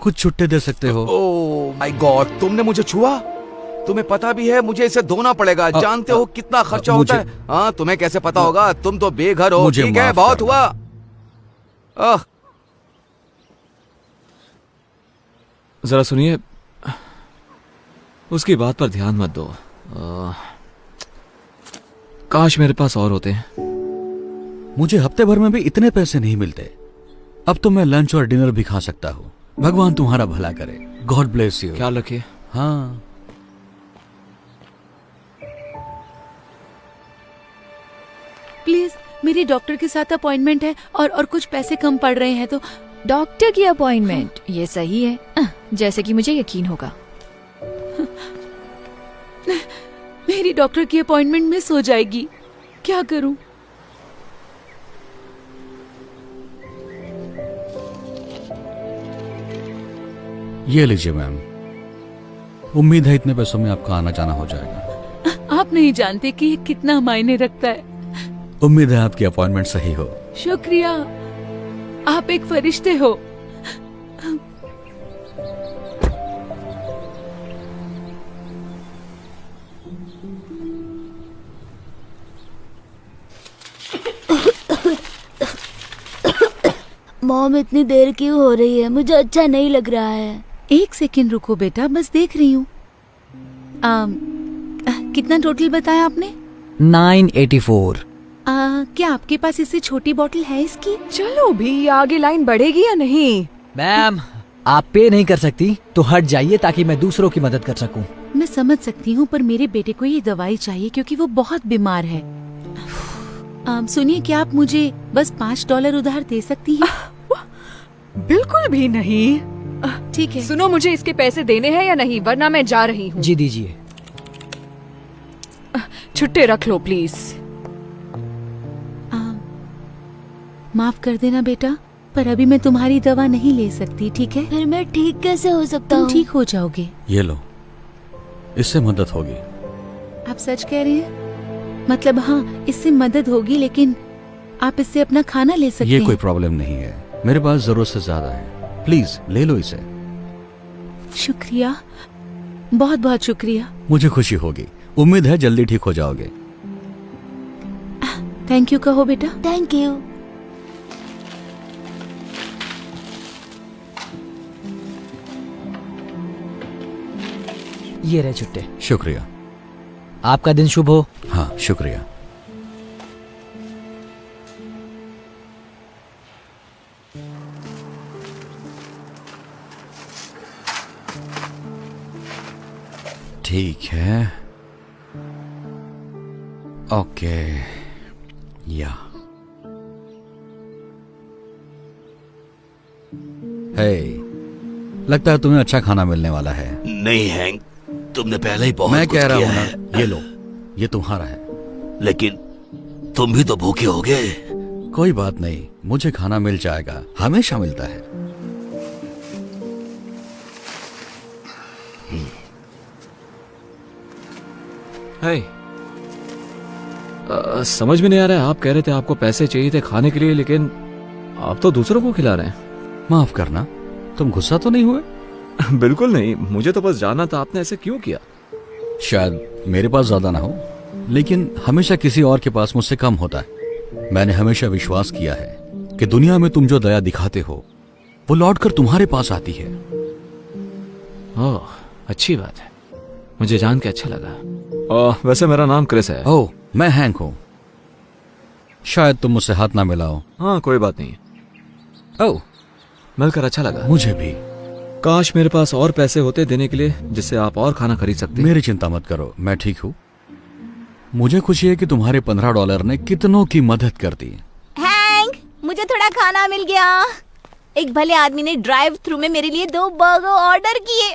कुछ छुट्टे दे सकते हो? ओह माय गॉड, तुमने मुझे छुआ? तुम्हें पता भी है मुझे इसे धोना पड़ेगा। जानते हो कितना खर्चा होता है? हाँ, तुम्हें कैसे पता होगा? तुम तो बेघर हो। ठीक है, बहुत हुआ। जरा सुनिए, उसकी बात पर ध्यान मत दो। काश मेरे पास और होते हैं। मुझे हफ्ते भर में भी इतने पैसे नहीं मिलते। अब तो मैं लंच और डिनर भी खा सकता हूँ। भगवान तुम्हारा भला करे। God bless you. ख्याल रखिए। हाँ, प्लीज, मेरी डॉक्टर के साथ अपॉइंटमेंट है और कुछ पैसे कम पड़ रहे हैं तो। डॉक्टर की अपॉइंटमेंट? ये सही है, जैसे कि मुझे यकीन होगा। मेरी डॉक्टर की अपॉइंटमेंट मिस हो जाएगी, क्या करूं? ये लीजिए मैम। उम्मीद है इतने पैसों में आपका आना जाना हो जाएगा। आप नहीं जानते कि ये कितना मायने रखता है। उम्मीद है आपकी अपॉइंटमेंट सही हो। शुक्रिया, आप एक फरिश्ते हो। मॉम, इतनी देर क्यों हो रही है? मुझे अच्छा नहीं लग रहा है। एक सेकंड रुको बेटा, बस देख रही हूँ। कितना टोटल बताया आपने? 984। क्या आपके पास इससे छोटी बोतल है इसकी? चलो भी, आगे लाइन बढ़ेगी या नहीं? मैम, आप पे नहीं कर सकती तो हट जाइए ताकि मैं दूसरों की मदद कर सकूं। मैं समझ सकती हूँ, पर मेरे बेटे को ये दवाई चाहिए क्योंकि वो बहुत बीमार है। सुनिए, क्या आप मुझे बस $5 उधार दे सकती हैं? बिल्कुल भी नहीं। ठीक है। सुनो, मुझे इसके पैसे देने हैं या नहीं, वरना मैं जा रही हूँ। जी दीजिए। छुट्टे रख लो प्लीज। माफ कर देना बेटा, पर अभी मैं तुम्हारी दवा नहीं ले सकती, ठीक है? फिर मैं ठीक कैसे हो सकता तुम हूँ? ठीक हो जाओगे। ये लो, इससे मदद होगी। आप सच कह रहे हैं? मतलब हाँ, इससे मदद होगी, लेकिन आप इससे अपना खाना ले सकते ये हैं। कोई प्रॉब्लम नहीं है, मेरे पास जरूरत से ज्यादा है। प्लीज ले लो इसे। शुक्रिया, बहुत बहुत शुक्रिया। मुझे खुशी होगी। उम्मीद है जल्दी ठीक हो जाओगे। थैंक यू कहो बेटा। Thank you. ये रहे छुट्टे। शुक्रिया। आपका दिन शुभ हो। हाँ, शुक्रिया। ठीक है, ओके। या हे, लगता है तुम्हें अच्छा खाना मिलने वाला है। नहीं हैंक, तुमने पहले ही बहुत मैं कुछ कह रहा किया हूं है। ना, ये लो, ये तुम्हारा है। लेकिन तुम भी तो भूखे होगे। कोई बात नहीं, मुझे खाना मिल जाएगा, हमेशा मिलता है। हे, समझ में नहीं आ रहा है, आप कह रहे थे आपको पैसे चाहिए थे खाने के लिए, लेकिन आप तो दूसरों को खिला रहे हैं। माफ करना, तुम गुस्सा तो नहीं हुए? बिल्कुल नहीं, मुझे तो बस जानना था आपने ऐसे क्यों किया। शायद मेरे पास ज्यादा ना हो, लेकिन हमेशा किसी और के पास मुझसे कम होता है। मैंने हमेशा विश्वास किया है कि दुनिया में तुम जो दया दिखाते हो वो लौटकर तुम्हारे पास आती है। ओह, अच्छी बात है, मुझे जान के अच्छा लगा। वैसे मेरा नाम क्रिस है। ओह, मैं हैंक हूं। शायद तुम मुझसे हाथ ना मिलाओ। हाँ, कोई बात नहीं। ओह, मिलकर अच्छा लगा। मुझे भी। काश मेरे पास और पैसे होते देने के लिए, जिससे आप और खाना खरीद सकते। मेरी चिंता मत करो, मैं ठीक हूँ। मुझे खुशी है कि तुम्हारे $15 ने कितनों की मदद कर दी। हैंक, मुझे थोड़ा खाना मिल गया। एक भले आदमी ने ड्राइव थ्रू में मेरे लिए 2 बर्गर ऑर्डर किए,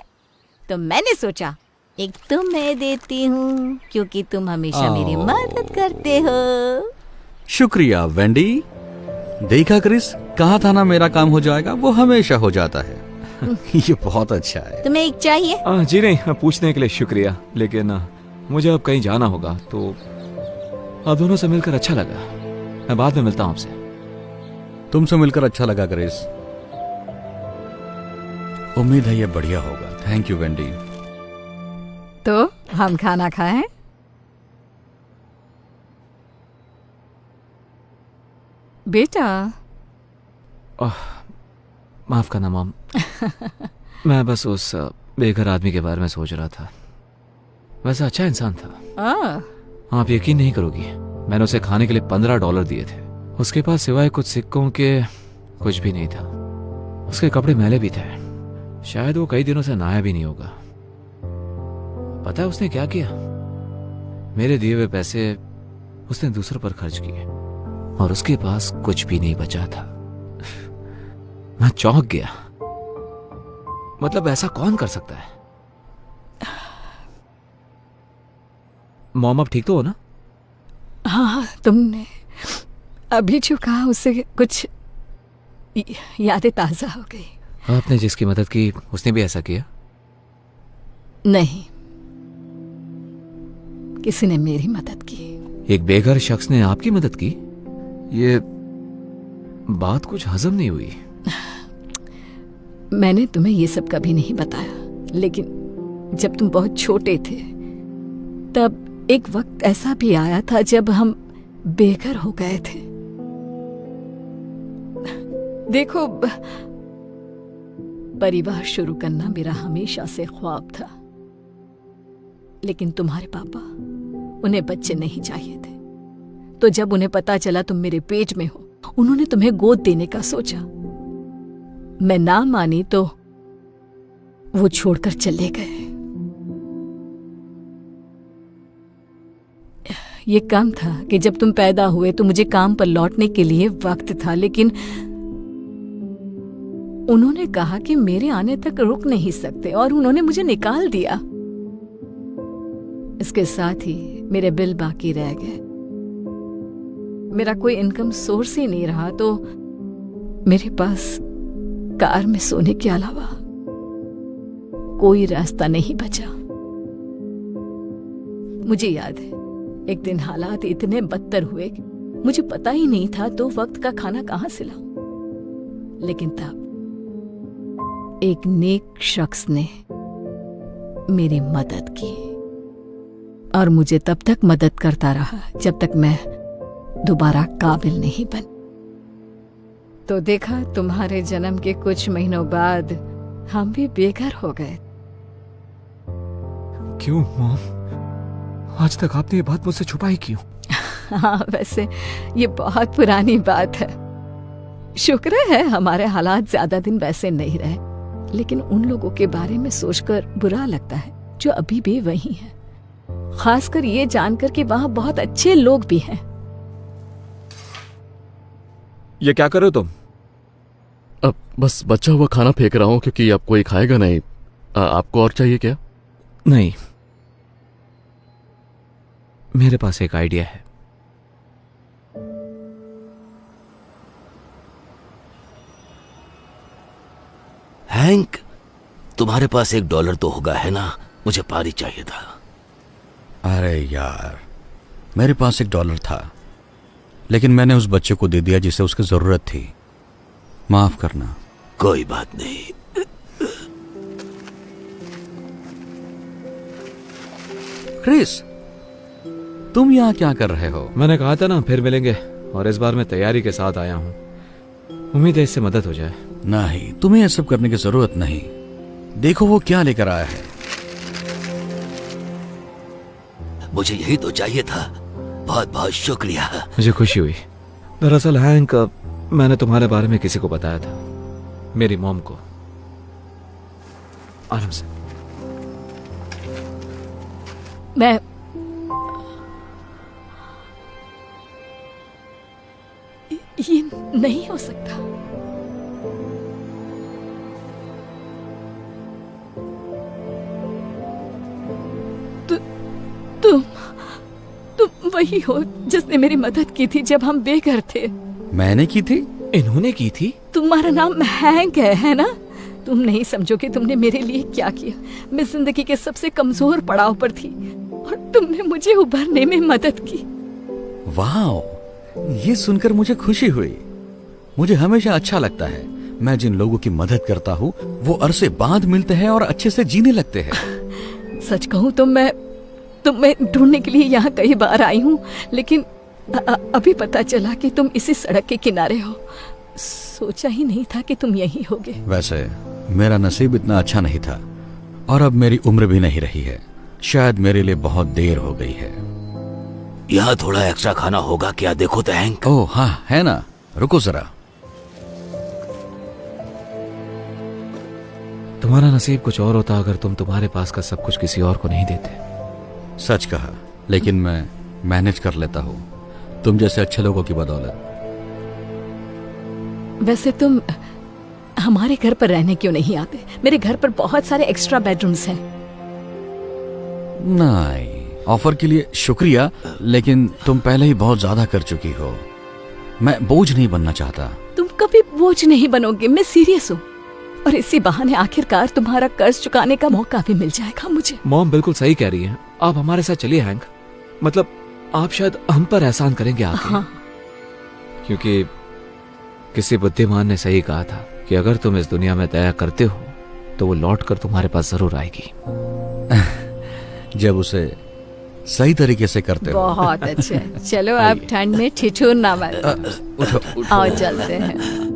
तो मैंने सोचा एक तुम्हें देती हूँ क्योंकि तुम हमेशा मेरी मदद करते हो। शुक्रिया वेंडी। देखा क्रिस, कहा था ना मेरा काम हो जाएगा, वो हमेशा हो जाता है। ये बहुत अच्छा है। तुम्हें एक चाहिए? जी नहीं, पूछने के लिए शुक्रिया, लेकिन मुझे अब कहीं जाना होगा, तो आप दोनों से मिलकर अच्छा लगा। मैं बाद में मिलता हूँ आपसे। तुमसे मिलकर अच्छा लगा क्रिस। उम्मीद है ये बढ़िया होगा। Thank you Wendy. तो हम खाना खाएं? बेटा माफ करना मॉम। मैं बस उस बेघर आदमी के बारे में सोच रहा था। वैसा अच्छा इंसान था। आप यकीन नहीं करोगी, मैंने उसे खाने के लिए $15 दिए थे। उसके पास सिवाय कुछ सिक्कों के कुछ भी नहीं था। उसके कपड़े मैले भी थे। शायद वो कई दिनों से नहाया भी नहीं होगा। पता है उसने क्या किया? मेरे दिए हुए पैसे उसने दूसरों पर खर्च किए और उसके पास कुछ भी नहीं बचा था। मैं चौंक गया। मतलब ऐसा कौन कर सकता है? मॉम आप ठीक तो हो ना? हाँ, तुमने अभी जो कहा उससे कुछ यादें ताजा हो गई। आपने जिसकी मदद की उसने भी ऐसा किया? नहीं, किसी ने मेरी मदद की। एक बेघर शख्स ने आपकी मदद की? ये बात कुछ हजम नहीं हुई। मैंने तुम्हें ये सब कभी नहीं बताया, लेकिन जब तुम बहुत छोटे थे तब एक वक्त ऐसा भी आया था जब हम बेघर हो गए थे। देखो, परिवार शुरू करना मेरा हमेशा से ख्वाब था, लेकिन तुम्हारे पापा, उन्हें बच्चे नहीं चाहिए थे। तो जब उन्हें पता चला तुम मेरे पेट में हो, उन्होंने तुम्हें गोद देने का सोचा। मैं ना मानी तो वो छोड़कर चले गए। ये कम था कि जब तुम पैदा हुए तो मुझे काम पर लौटने के लिए वक्त था, लेकिन उन्होंने कहा कि मेरे आने तक रुक नहीं सकते और उन्होंने मुझे निकाल दिया। इसके साथ ही मेरे बिल बाकी रह गए। मेरा कोई इनकम सोर्स ही नहीं रहा, तो मेरे पास कार में सोने के अलावा कोई रास्ता नहीं बचा। मुझे याद है, एक दिन हालात इतने बदतर हुए कि मुझे पता ही नहीं था तो वक्त का खाना कहां से लाऊं। लेकिन तब एक नेक शख्स ने मेरी मदद की और मुझे तब तक मदद करता रहा जब तक मैं दोबारा काबिल नहीं बन। तो देखा, तुम्हारे जन्म के कुछ महीनों बाद हम भी बेघर हो गए। क्यों मॉम? आज तक आपने ये बात मुझसे छुपाई क्यों? हाँ, वैसे ये बहुत पुरानी बात है। शुक्र है हमारे हालात ज्यादा दिन वैसे नहीं रहे, लेकिन उन लोगों के बारे में सोचकर बुरा लगता है जो अभी भी वही हैं। खासकर ये जानकर कि वहाँ बहुत अच्छे लोग भी हैं। ये क्या कर रहे हो तुम? अब बस बचा हुआ खाना फेंक रहा हूँ क्योंकि अब कोई खाएगा नहीं। आपको और चाहिए क्या? नहीं, मेरे पास एक आइडिया है। हैंक, तुम्हारे पास $1 तो होगा, है ना? मुझे पारी चाहिए था। अरे यार, मेरे पास $1 था, लेकिन मैंने उस बच्चे को दे दिया जिसे उसकी जरूरत थी। माफ करना। कोई बात नहीं। क्रिस, तुम यहाँ क्या कर रहे हो? मैंने कहा था ना फिर मिलेंगे, और इस बार मैं तैयारी के साथ आया हूँ। उम्मीद है इससे मदद हो जाए। नहीं, तुम्हें ये सब करने की जरूरत नहीं। देखो वो क्या लेकर आया है। मुझे यही तो चाहिए था। बहुत बहुत शुक्रिया। मुझे खुशी हुई। दरअसल हैंक, मैंने तुम्हारे बारे में किसी को बताया था, मेरी मॉम को। आराम से। मैं ये नहीं हो सकता। तुम वही हो जिसने मेरी मदद की थी जब हम बेघर थे। मैंने की थी? इन्होंने की थी? तुम्हारा नाम हैंक है ना? तुम नहीं समझोगे तुमने मेरे लिए क्या किया। मैं जिंदगी के सबसे कमजोर पड़ाव पर थी और तुमने मुझे उभरने में मदद की। वाह, ये सुनकर मुझे खुशी हुई। मुझे हमेशा अच्छा लगता है मैं जिन लोगों की मदद करता हूँ वो अरसे बाद मिलते हैं और अच्छे से जीने लगते हैं। सच कहूँ तो मैं ढूंढने के लिए यहाँ कई बार आई हूँ, लेकिन अभी पता चला कि तुम इसी सड़क के किनारे हो। सोचा ही नहीं था कि तुम यहीं होगे। वैसे मेरा नसीब इतना अच्छा नहीं था और अब मेरी उम्र भी नहीं रही है। शायद मेरे लिए बहुत देर हो गई है। यहाँ थोड़ा एक्स्ट्रा खाना होगा क्या? देखो तो हैंक। ओह हाँ, है ना, रुको जरा। तुम्हारा नसीब कुछ और होता अगर तुम तुम्हारे पास का सब कुछ किसी और को नहीं देते। सच कहा, लेकिन मैं मैनेज कर लेता हूँ तुम जैसे अच्छे लोगों की बदौलत। वैसे तुम हमारे घर पर रहने क्यों नहीं आते? मेरे घर पर बहुत सारे एक्स्ट्रा बेडरूम्स हैं। नहीं, ऑफर के लिए शुक्रिया, लेकिन तुम पहले ही बहुत ज्यादा कर चुकी हो। मैं बोझ नहीं बनना चाहता। तुम कभी बोझ नहीं बनोगे, मैं सीरियस हूँ। और इसी बहाने आखिरकार तुम्हारा कर्ज चुकाने का मौका भी मिल जाएगा मुझे। मॉम बिल्कुल सही कह रही है, आप हमारे साथ चलिए हैंक। मतलब आप शायद हम पर एहसान करेंगे आके। हाँ। क्योंकि किसी बुद्धिमान ने सही कहा था कि अगर तुम इस दुनिया में दया करते हो तो वो लौट कर तुम्हारे पास जरूर आएगी। जब उसे सही तरीके से करते हो। बहुत अच्छे। चलो अब ठंड में ठिठुरना मत। आओ चलते हैं।